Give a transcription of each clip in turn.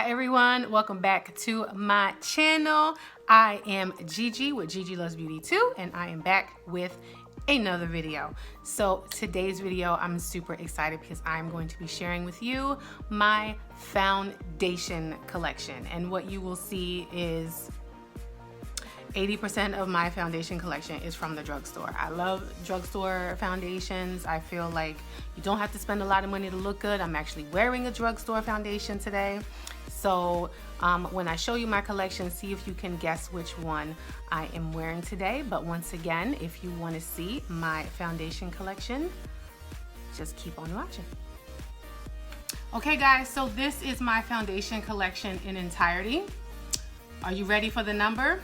Hi everyone, welcome back to my channel. I am Gigi with Gigi Loves Beauty Too, and I am back with another video. So today's video, I'm super excited because I'm going to be sharing with you my foundation collection. And what you will see is 80% of my foundation collection is from the drugstore. I love drugstore foundations. I feel like you don't have to spend a lot of money to look good. I'm actually wearing a drugstore foundation today. So when I show you my collection, see if you can guess which one I am wearing today. But once again, if you want to see my foundation collection, just keep on watching. Okay guys, so this is my foundation collection in entirety. Are you ready for the number?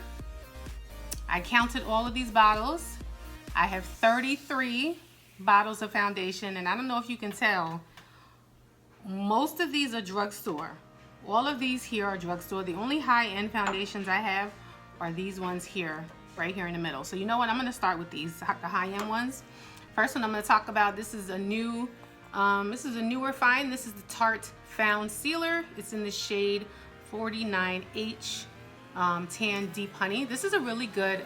I counted all of these bottles. I have 33 bottles of foundation, and I don't know if you can tell, most of these are drugstore. All of these here are drugstore. The only high-end foundations I have are these ones here, right here in the middle. So you know what, I'm gonna start with these, the high-end ones. First one I'm gonna talk about, this is a newer find. This is the Tarte Found Sealer. It's in the shade 49H. Tan Deep Honey. This is a really good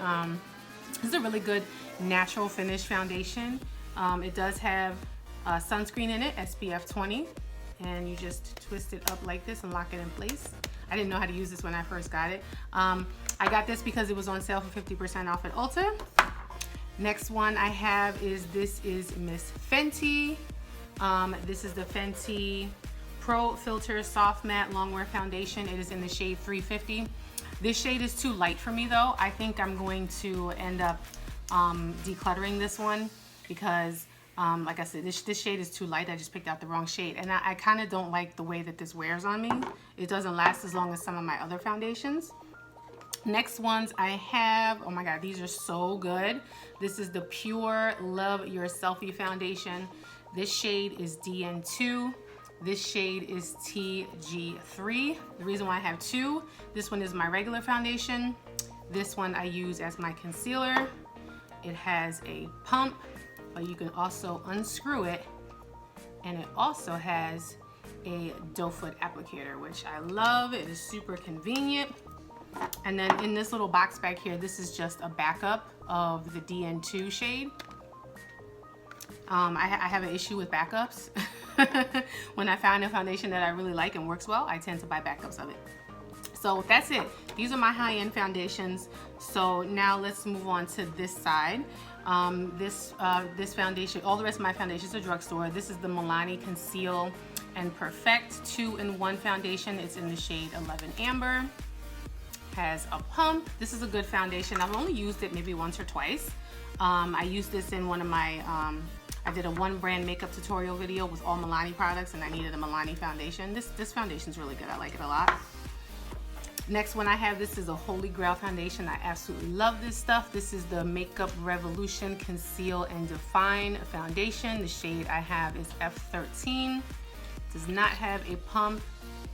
natural finish foundation. It does have sunscreen in it, SPF 20, and you just twist it up like this and lock it in place. I didn't know how to use this when I first got it. I got this because it was on sale for 50% off at Ulta. Next one I have is, this is Miss Fenty. This is the Fenty Pro Filter Soft Matte Longwear Foundation. It is in the shade 350. This shade is too light for me though. I think I'm going to end up decluttering this one because like I said, this shade is too light. I just picked out the wrong shade, and I kind of don't like the way that this wears on me. It doesn't last as long as some of my other foundations. Next ones I have, oh my god, these are so good. This is the PUR Love Your Selfie Foundation. This shade is DN2. This shade is TG3. The reason why I have two, this one is my regular foundation. This one I use as my concealer. It has a pump, but you can also unscrew it. And it also has a doe foot applicator, which I love. It is super convenient. And then in this little box back here, this is just a backup of the DN2 shade. I have an issue with backups. When I find a foundation that I really like and works well, I tend to buy backups of it. So that's it. These are my high-end foundations. So now let's move on to this side. This foundation, all the rest of my foundations are drugstore. This is the Milani Conceal and Perfect 2-in-1 foundation. It's in the shade 11 Amber. Has a pump. This is a good foundation. I've only used it maybe once or twice. I used this in one of my, I did a one brand makeup tutorial video with all Milani products, and I needed a Milani foundation. This foundation is really good. I like it a lot. Next one I have, this is a Holy Grail foundation. I absolutely love this stuff. This is the Makeup Revolution Conceal and Define foundation. The shade I have is F13. Does not have a pump.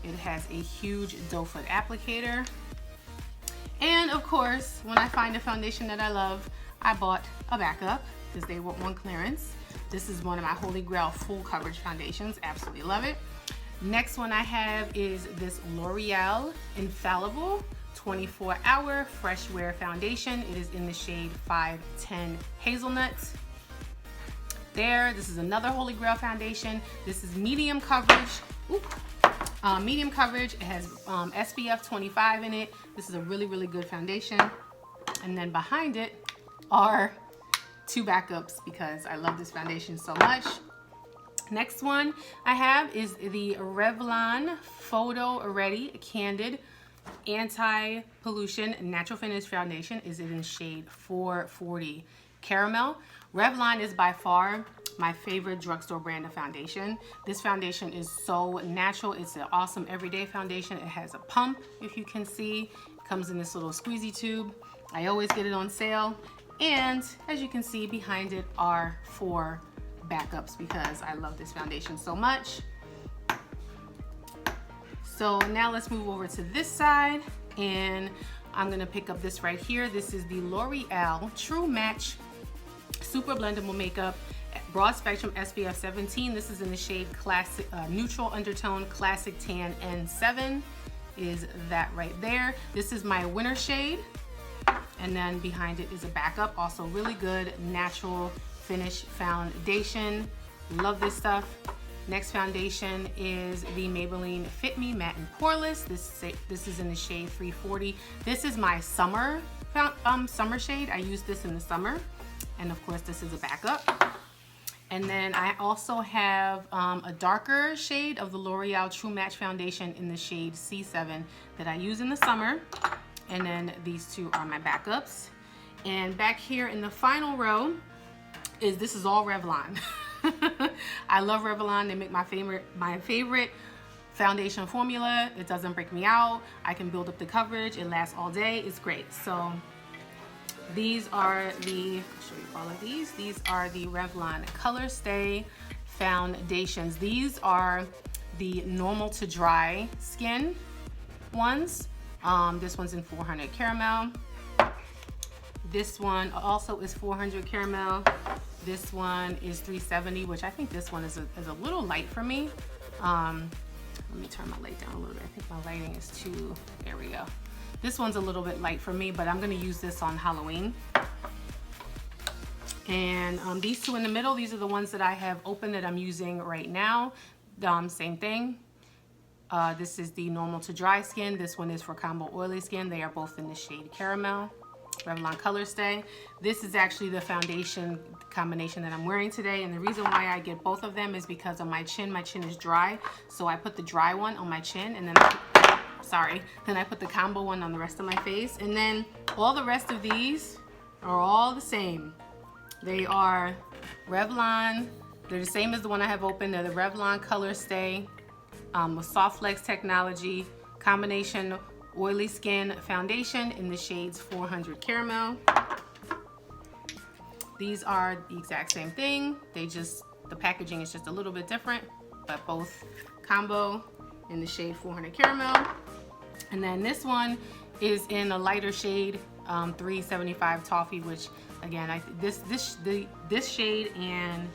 It has a huge doe foot applicator. And of course, when I find a foundation that I love, I bought a backup because they were on clearance. This is one of my Holy Grail full coverage foundations. Absolutely love it. Next one I have is this L'Oreal Infallible 24-hour Freshwear foundation. It is in the shade 510 Hazelnut. This is another Holy Grail foundation. This is medium coverage. Medium coverage. It has SPF 25 in it. This is a really, really good foundation. And then behind it are two backups because I love this foundation so much. Next one I have is the Revlon Photoready Candid Anti-Pollution Natural Finish Foundation. Is it in shade 440 Caramel. Revlon is by far my favorite drugstore brand of foundation. This foundation is so natural. It's an awesome everyday foundation. It has a pump, if you can see. It comes in this little squeezy tube. I always get it on sale. And as you can see, behind it are 4 backups because I love this foundation so much. So now let's move over to this side, and I'm gonna pick up this right here. This is the L'Oreal True Match Super Blendable Makeup Broad Spectrum SPF 17. This is in the shade Classic Neutral Undertone Classic Tan N7. is that right there. This is my winter shade, and then behind it is a backup. Also really good natural finish foundation. Love this stuff. Next foundation is the Maybelline Fit Me Matte and Poreless. This is in the shade 340. This is my summer shade. I use this in the summer. And of course, this is a backup. And then I also have a darker shade of the L'Oreal True Match Foundation in the shade C7 that I use in the summer. And then these two are my backups. And back here in the final row this is all Revlon. I love Revlon. They make my favorite foundation formula. It doesn't break me out. I can build up the coverage. It lasts all day. It's great. So these are I'll show you all of these. These are the Revlon Colorstay foundations. These are the normal to dry skin ones. This one's in 400 caramel. This one also is 400 caramel. This one is 370, which I think this one is a little light for me. Let me turn my light down a little bit. I think my lighting is too, there we go. This one's a little bit light for me, but I'm gonna use this on Halloween. And these two in the middle, these are the ones that I have open that I'm using right now. Same thing. This is the normal to dry skin. This one is for combo oily skin. They are both in the shade caramel. Revlon Colorstay. This is actually the foundation combination that I'm wearing today, and the reason why I get both of them is because of my chin. My chin is dry, so I put the dry one on my chin, and then I put the combo one on the rest of my face. And then all the rest of these are all the same. They are Revlon. They're the same as the one I have open. They're the Revlon Colorstay with Soft Flex technology, combination oily skin foundation in the shades 400 caramel. These are the exact same thing. The packaging is just a little bit different, but both combo in the shade 400 caramel. And then this one is in a lighter shade, 375 toffee, which again, this shade and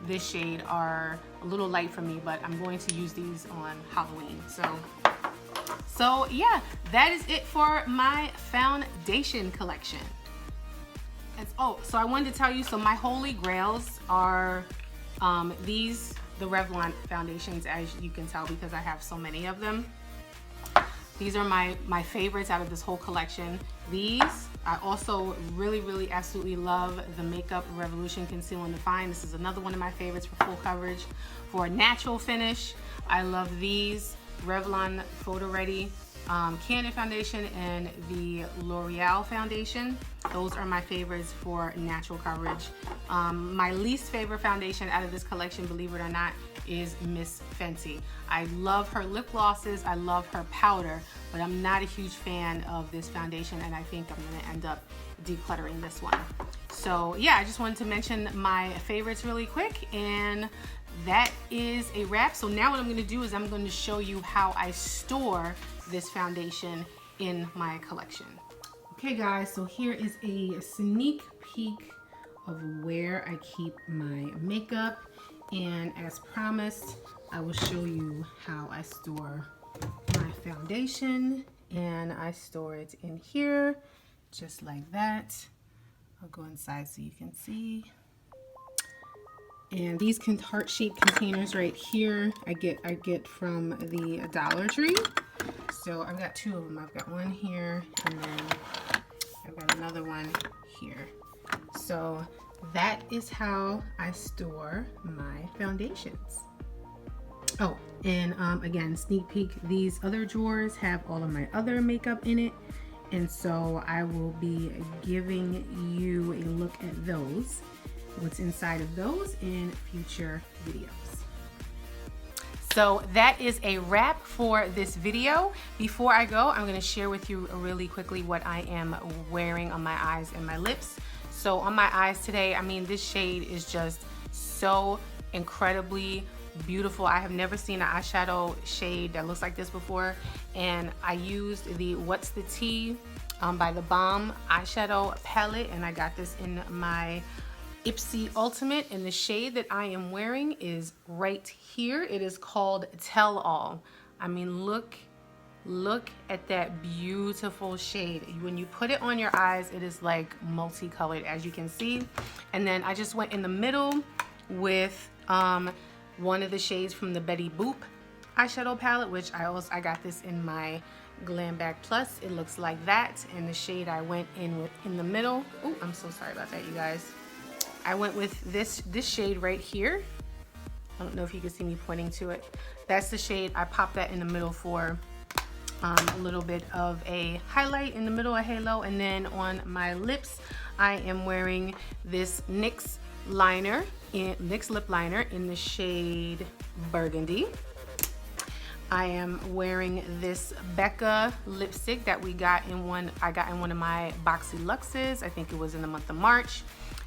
this shade are a little light for me, but I'm going to use these on Halloween. So yeah, that is it for my foundation collection. So I wanted to tell you, so my holy grails are the Revlon foundations, as you can tell because I have so many of them. These are my favorites out of this whole collection. These, I also really absolutely love the Makeup Revolution Conceal and Define. This is another one of my favorites for full coverage. For a natural finish, I love these Revlon Photoready Candid Foundation and the L'Oreal Foundation. Those are my favorites for natural coverage. My least favorite foundation out of this collection, believe it or not, is Miss Fenty. I love her lip glosses, I love her powder, but I'm not a huge fan of this foundation, and I think I'm gonna end up decluttering this one. So yeah, I just wanted to mention my favorites really quick, and that is a wrap. So now what I'm gonna do is I'm going to show you how I store this foundation in my collection. Okay guys, so here is a sneak peek of where I keep my makeup, and as promised, I will show you how I store my foundation, and I store it in here just like that. I'll go inside so you can see. And these heart shape containers right here, I get from the Dollar Tree. So I've got two of them. I've got one here, and then I've got another one here. So that is how I store my foundations. Oh, and again, sneak peek, these other drawers have all of my other makeup in it, and so I will be giving you a look at those, what's inside of those, in future videos. So that is a wrap for this video. Before I go, I'm going to share with you really quickly what I am wearing on my eyes and my lips. So on my eyes today, I mean, this shade is just so incredibly beautiful. I have never seen an eyeshadow shade that looks like this before, and I used the What's the Tea by The Balm eyeshadow palette, and I got this in my Ipsy Ultimate, and the shade that I am wearing is right here. It is called Tell All. I mean, look Look at that beautiful shade. When you put it on your eyes, it is like multicolored, as you can see. And then I just went in the middle with one of the shades from the Betty Boop eyeshadow palette, which I got this in my Glam Bag Plus. It looks like that. And the shade I went in with in the middle. Oh, I'm so sorry about that, you guys. I went with this shade right here. I don't know if you can see me pointing to it. That's the shade. I popped that in the middle for a little bit of a highlight in the middle, a halo. And then on my lips, I am wearing this NYX lip liner in the shade Burgundy. I am wearing this Becca lipstick that I got in one of my Boxy Luxes. I think it was in the month of March.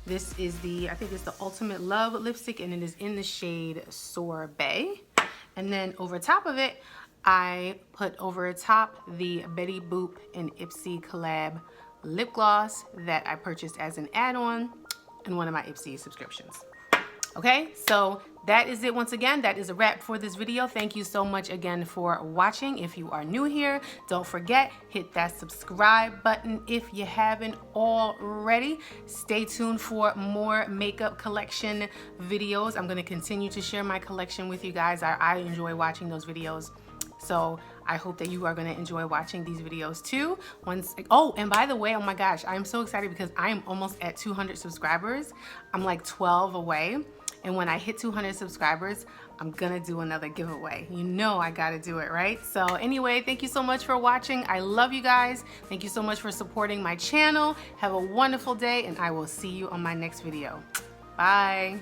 This is I think it's the Ultimate Love lipstick, and it is in the shade Sorbet. And then over top of it, I put over top the Betty Boop and Ipsy collab lip gloss that I purchased as an add-on in one of my Ipsy subscriptions. Okay, so that is it. Once again, that is a wrap for this video. Thank you so much again for watching. If you are new here, don't forget, hit that subscribe button if you haven't already. Stay tuned for more makeup collection videos. I'm going to continue to share my collection with you guys. I enjoy watching those videos. So I hope that you are going to enjoy watching these videos too. Oh, and by the way, oh my gosh, I'm so excited because I am almost at 200 subscribers. I'm like 12 away. And when I hit 200 subscribers, I'm gonna do another giveaway. You know I gotta do it, right? So anyway, thank you so much for watching. I love you guys. Thank you so much for supporting my channel. Have a wonderful day, and I will see you on my next video. Bye.